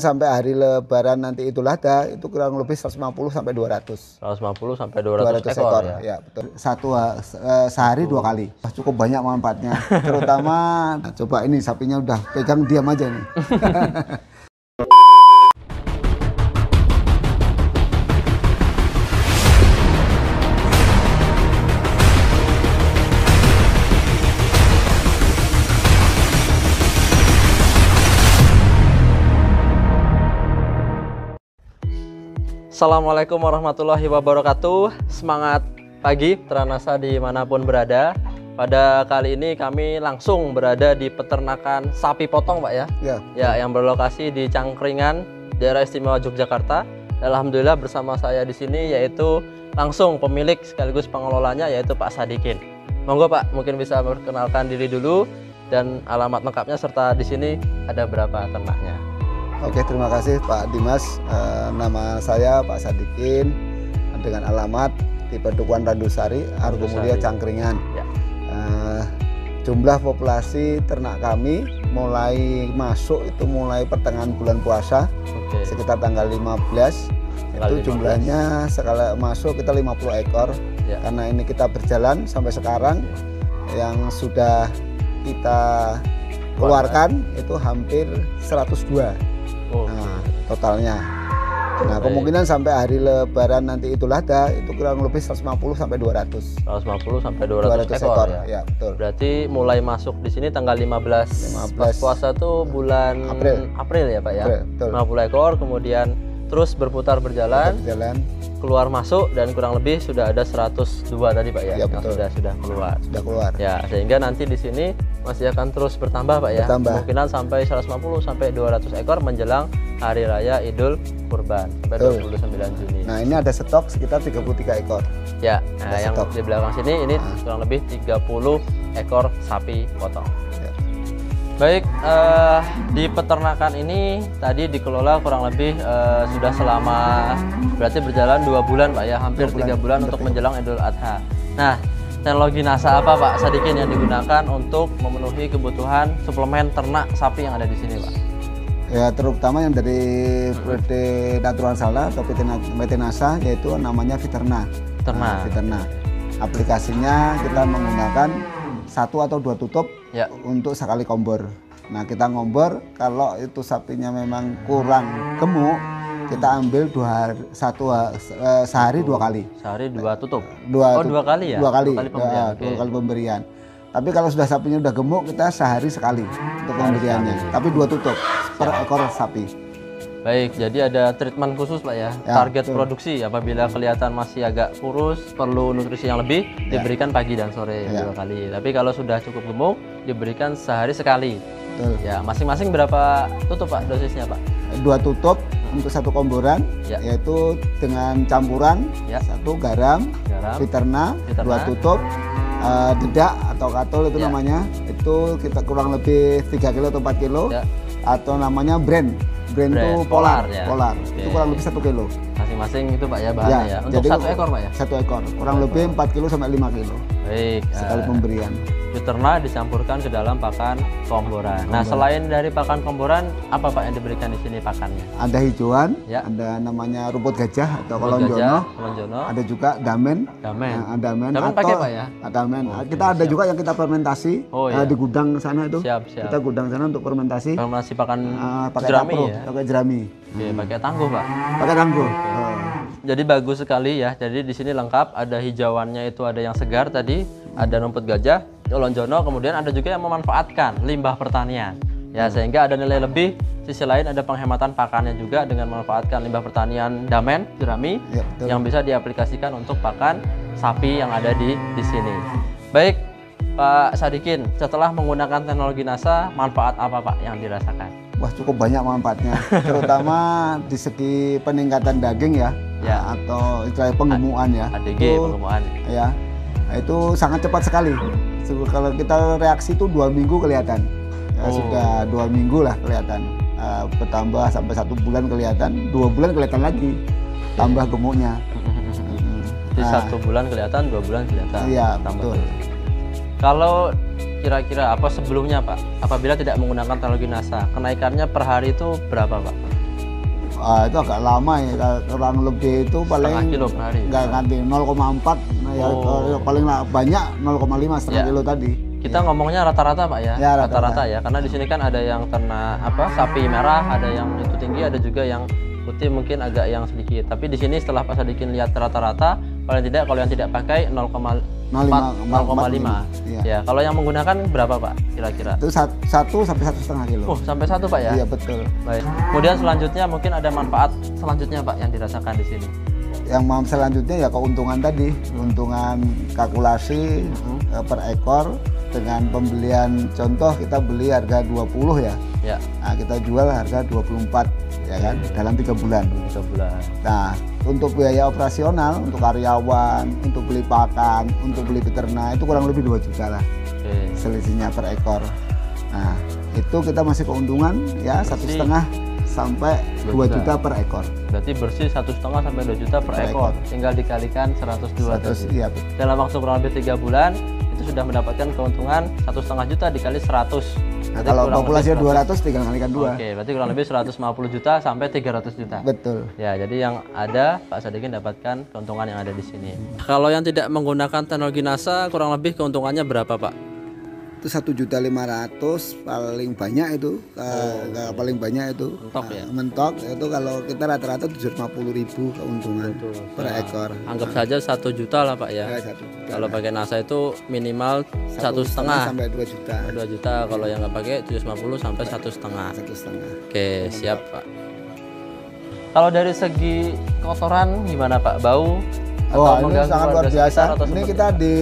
Sampai hari Lebaran nanti Idul Adha itu kurang lebih 150 sampai 200. 150 sampai 200 ekor ya. Ya, betul. Sehari 2 kali. Cukup banyak manfaatnya. Terutama coba ini sapinya udah pegang diam aja nih. Assalamualaikum warahmatullahi wabarakatuh. Semangat pagi Tranasa dimanapun berada. Pada kali ini kami langsung berada di peternakan sapi potong, Pak ya. Ya, yang berlokasi di Cangkringan, daerah istimewa Yogyakarta. Alhamdulillah bersama saya di sini yaitu langsung pemilik sekaligus pengelolanya yaitu Pak Sadikin. Monggo Pak, mungkin bisa memperkenalkan diri dulu dan alamat lengkapnya serta di sini ada berapa ternaknya. Oke, terima kasih Pak Dimas. Nama saya Pak Sadikin dengan alamat di Pedukuhan Randusari, Argomulya, Cangkringan. Ya. Jumlah populasi ternak kami mulai masuk itu mulai pertengahan bulan puasa, sekitar tanggal 15. Itu jumlahnya sekali masuk kita 50 ekor. Ya. Karena ini kita berjalan sampai sekarang yang sudah kita keluarkan itu hampir 102. Nah, totalnya. Nah, kemungkinan sampai hari Lebaran nanti Idul Adha itu kurang lebih 150 sampai 200. 150 sampai 200 ekor ya. Ya, betul. Berarti mulai masuk di sini tanggal 15 puasa tuh bulan April ya, Pak ya. April, 50 ekor kemudian terus berputar berjalan, keluar masuk dan kurang lebih sudah ada 102 tadi Pak ya, yang sudah keluar. Ya, sehingga nanti di sini masih akan terus bertambah Pak ya. Kemungkinan sampai 150 sampai 200 ekor menjelang hari raya Idul Kurban sampai 29 Juni. Nah, ini ada stok sekitar 33 ekor. Ya, nah yang di belakang sini ini kurang lebih 30 ekor sapi potong. Ya. Baik, di peternakan ini tadi dikelola kurang lebih sudah selama berarti berjalan 2 bulan Pak ya, hampir 3 bulan untuk menjelang Idul Adha. Nah, teknologi NASA apa Pak Sadikin yang digunakan untuk memenuhi kebutuhan suplemen ternak sapi yang ada di sini Pak? Ya, terutama yang dari PT Natural Sala atau PT NASA yaitu namanya Viterna. Viterna. Aplikasinya kita menggunakan 1 atau 2 tutup untuk sekali kombor. Nah, kita ngombor kalau itu sapinya memang kurang gemuk, kita ambil sehari 2 kali. Sehari 2 tutup. 2 kali ya? 2 kali. 2 kali pemberian. Tapi kalau sudah sapinya udah gemuk, kita sehari sekali untuk pemberiannya. Tapi 2 tutup per ekor sapi. Baik, jadi ada treatment khusus Pak ya. Target produksi apabila kelihatan masih agak kurus, perlu nutrisi yang lebih, diberikan pagi dan sore 2 kali. Tapi kalau sudah cukup gemuk, diberikan sehari sekali. Ya, masing-masing berapa tutup Pak dosisnya Pak? 2 tutup untuk 1 komboran, yaitu dengan campuran 1 garam, Viterna, 2 tutup, dedak atau katol itu namanya, itu kita kurang lebih 3 kilo atau 4 kilo, atau namanya brand itu polar. Itu kurang lebih 1 kilo. Masing-masing itu Pak ya bahannya ya. Untuk 1 ekor Pak ya? 1 ekor, kurang lebih 4 kilo sampai 5 kilo. Baik. Sekali pemberian. Viterna dicampurkan ke dalam pakan komboran. Nah, selain dari pakan komboran, apa Pak yang diberikan di sini pakannya? Ada hijauan, ada namanya rumput gajah atau kolonjono. Ada juga damen. Damen pakai Pak ya? Damen. Kita ada juga yang kita fermentasi di gudang sana itu. Siap. Kita gudang sana untuk fermentasi. Fermentasi pakan jerami ya? Pakai jerami. Pakai tangguh Pak? Pakai tangguh. Jadi bagus sekali ya. Jadi di sini lengkap, ada hijauannya itu ada yang segar tadi, ada rumput gajah, kolonjono, kemudian ada juga yang memanfaatkan limbah pertanian. Ya, sehingga ada nilai lebih. Sisi lain ada penghematan pakannya juga dengan memanfaatkan limbah pertanian damen, jerami yang bisa diaplikasikan untuk pakan sapi yang ada di sini. Baik, Pak Sadikin, setelah menggunakan teknologi NASA, manfaat apa Pak yang dirasakan? Wah, cukup banyak manfaatnya, terutama di segi peningkatan daging atau istilahnya penggemukan penggemukan. Ya, itu sangat cepat sekali. Kalau kita reaksi itu 2 minggu kelihatan. Sudah 2 minggu lah kelihatan. Bertambah sampai 1 bulan kelihatan, 2 bulan kelihatan lagi. Tambah gemuknya. Di 1 bulan kelihatan, 2 bulan kelihatan. Iya, betul. Kalau kira-kira apa sebelumnya Pak, apabila tidak menggunakan teknologi NASA, kenaikannya per hari itu berapa Pak? Itu agak lama ya, kurang lebih itu paling setengah kilo per hari. Nggak ganti 0,4, nah, ya, paling banyak 0,5 setengah kilo tadi. Kita ngomongnya rata-rata Pak ya, Ya, rata-rata ya, karena di sini kan ada yang ternak sapi merah, ada yang itu tinggi, ada juga yang putih mungkin agak yang sedikit. Tapi di sini setelah Pak Sadikin lihat rata-rata, paling tidak kalau yang tidak pakai 0,5. Ya, kalau yang menggunakan berapa Pak kira-kira? Itu 1 sampai 1,5 kilo. Oh, sampai 1 Pak ya? Iya betul. Baik. Kemudian selanjutnya mungkin ada manfaat selanjutnya Pak yang dirasakan di sini. Yang mau selanjutnya ya keuntungan tadi, keuntungan kalkulasi per ekor dengan pembelian, contoh kita beli harga 20 ya. Ya. Nah, kita jual harga 24 ya kan dalam 3 bulan. 3 bulan. Nah, untuk biaya operasional, untuk karyawan, untuk beli pakan, untuk beli peternak itu kurang lebih 2 juta lah. Selisihnya per ekor. Nah, itu kita masih keuntungan ya 1,5 sampai 2 juta per ekor. Berarti bersih 1,5 sampai 2 juta per ekor. Tinggal dikalikan 102 tadi. Iya. Dalam waktu kurang lebih 3 bulan itu sudah mendapatkan keuntungan 1,5 juta dikali 100. Nah, kalau populasinya 200 tinggal kalikan 2. Oke, berarti kurang lebih 150 juta sampai 300 juta. Betul. Ya, jadi yang ada Pak Sadikin dapatkan keuntungan yang ada di sini. Kalau yang tidak menggunakan teknologi NASA kurang lebih keuntungannya berapa Pak? Itu 1.500.000 paling banyak itu. Paling banyak itu. Mentok ya? Mentok itu kalau kita rata-rata 750.000 keuntungan per ekor. Anggap saja 1 juta lah Pak ya. 1 juta. Kalau pakai NASA itu minimal 1,5 sampai 2 juta. 2 juta, kalau yang nggak pakai 750 sampai 1,5. 1,5. Oke, siap Pak. Kalau dari segi kotoran gimana Pak? Bau? Oh, ini sangat luar biasa. Ini kita di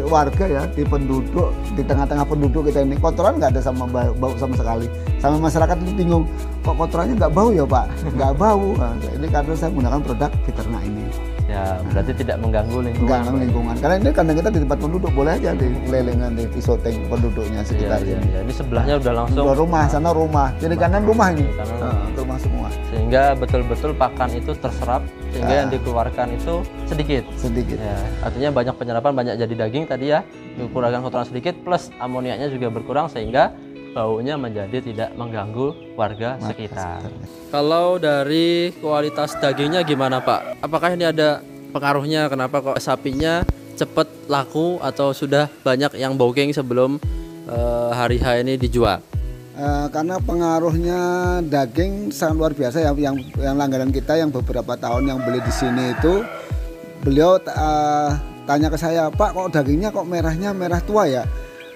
warga ya, di penduduk, di tengah-tengah penduduk kita ini kotoran nggak ada sama bau sama sekali. Sama masyarakat itu bingung, kok kotorannya nggak bau ya Pak? Nggak bau. Nah, ini karena saya menggunakan produk Fiternak ini. Ya, berarti tidak mengganggu lingkungan. Mengganggu lingkungan. Karena ini kandang kita di tempat penduduk, boleh aja di kelilingan di pisoteng penduduknya sekitar ini. Ya, ini sebelahnya udah langsung. Udah rumah, sana rumah. Jadi kanan rumah ini. Rumah semua. Sehingga betul-betul pakan itu terserap, sehingga yang dikeluarkan itu sedikit. Ya, artinya banyak penyerapan, banyak jadi daging tadi ya. Kurangkan kotoran sedikit plus amoniaknya juga berkurang sehingga baunya menjadi tidak mengganggu warga sekitar. Kalau dari kualitas dagingnya gimana Pak? Apakah ini ada pengaruhnya kenapa kok sapinya cepat laku atau sudah banyak yang booking sebelum hari H ini dijual? Karena pengaruhnya daging sangat luar biasa ya, yang langganan kita yang beberapa tahun yang beli di sini itu beliau tanya ke saya, Pak kok dagingnya kok merahnya merah tua ya?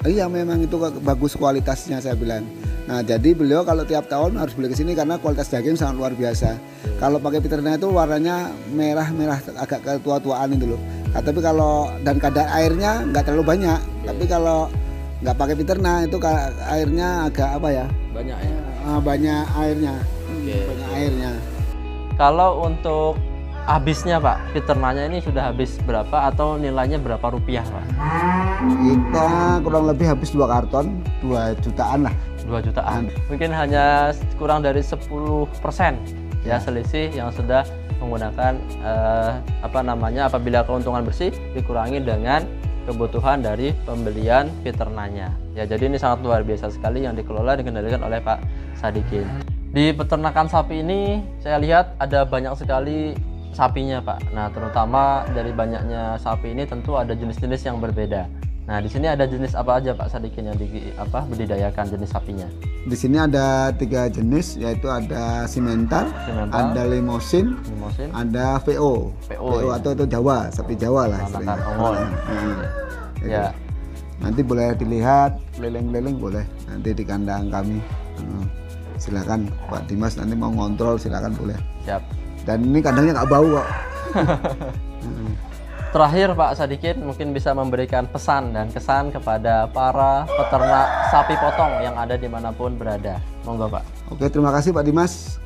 Iya memang itu bagus kualitasnya saya bilang. Nah jadi beliau kalau tiap tahun harus beli ke sini karena kualitas daging sangat luar biasa. Kalau pakai Fiternak itu warnanya merah-merah agak ketua-tuaan itu loh. Nah, tapi kalau dan kadar airnya nggak terlalu banyak. Tapi kalau nggak pakai Fiternak itu airnya agak apa ya? Banyak ya. Banyak airnya. Banyak airnya. Kalau untuk habisnya Pak, Fiternaknya ini sudah habis berapa atau nilainya berapa rupiah Pak? Kita kurang lebih habis 2 karton, 2 jutaan lah. 2 jutaan. Mungkin hanya kurang dari 10% ya selisih yang sudah menggunakan apabila keuntungan bersih dikurangi dengan kebutuhan dari pembelian Fiternaknya. Ya jadi ini sangat luar biasa sekali yang dikelola dan dikendalikan oleh Pak Sadikin. Di peternakan sapi ini saya lihat ada banyak sekali sapinya Pak. Nah terutama dari banyaknya sapi ini tentu ada jenis-jenis yang berbeda. Nah di sini ada jenis apa aja Pak Sadikin yang budidayakan jenis sapinya? Di sini ada 3 jenis, yaitu ada simental, ada limosin, ada VO ya. Atau itu Jawa, sapi Jawa lah. Ya. Nanti boleh dilihat keliling-keliling boleh nanti di kandang kami. Silakan Pak Dimas nanti mau ngontrol silakan boleh. Siap. Dan ini kandangnya nggak bau kok. Terakhir Pak Sadikin mungkin bisa memberikan pesan dan kesan kepada para peternak sapi potong yang ada dimanapun berada. Monggo Pak. Oke, terima kasih Pak Dimas.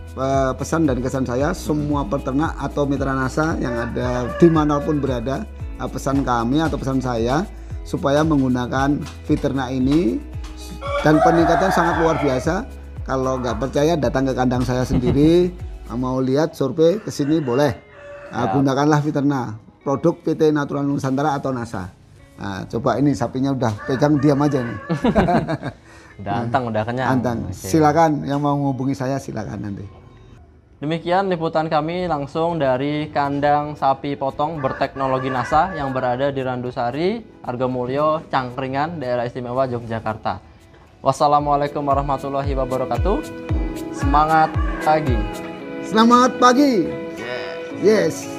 Pesan dan kesan saya semua peternak atau mitra NASA yang ada dimanapun berada, pesan kami atau pesan saya supaya menggunakan Fiternak ini dan peningkatan sangat luar biasa. Kalau nggak percaya datang ke kandang saya sendiri. Mau lihat survei ke sini boleh. Gunakanlah Fiternak, produk PT Natural Nusantara atau NASA. Nah, coba ini sapinya udah pegang diam aja nih. Udah antang, udah kenyang. Antang. Silakan yang mau menghubungi saya silakan nanti. Demikian liputan kami langsung dari kandang sapi potong berteknologi NASA yang berada di Randusari, Argomulyo, Cangkringan, Daerah Istimewa Yogyakarta. Wassalamualaikum warahmatullahi wabarakatuh. Semangat pagi. Selamat pagi. Yes.